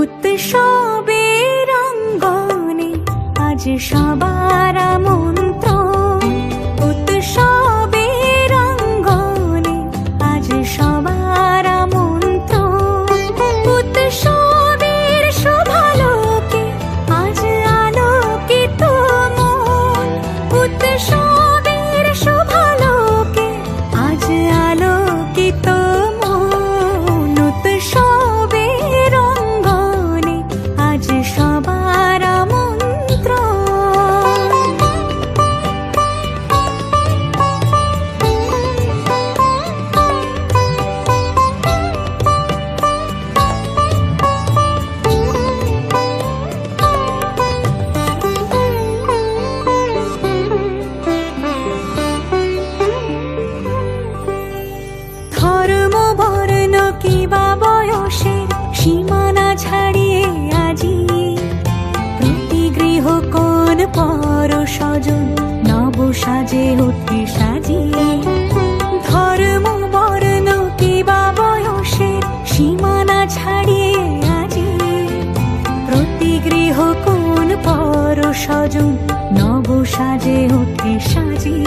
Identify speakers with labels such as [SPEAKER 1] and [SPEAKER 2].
[SPEAKER 1] উৎসবের অঙ্গনে আজ সবার আমন্ত্রণ। উৎসবের অঙ্গনে আজ সবার আমন্ত্রণ। উৎসবের শোভালোকে আজ আলোকিত মন। উৎসবের শোভালোকে আজ আলোকিত মন। উৎসবের অঙ্গনে আজ সবার আমন্ত্রণ। ধর্ম বর্ণ কিবা বয়সের সীমানা ছাড়িয়ে আজি প্রতি গৃহ কোন পর স্বজন নব সাজে ওঠে সাজিয়ে। ধর্ম বর্ণ কিবা বয়সের সীমানা ছাড়িয়ে আজি প্রতি গৃহ কোন পর স্বজন নব সাজে ওঠে সাজিয়ে।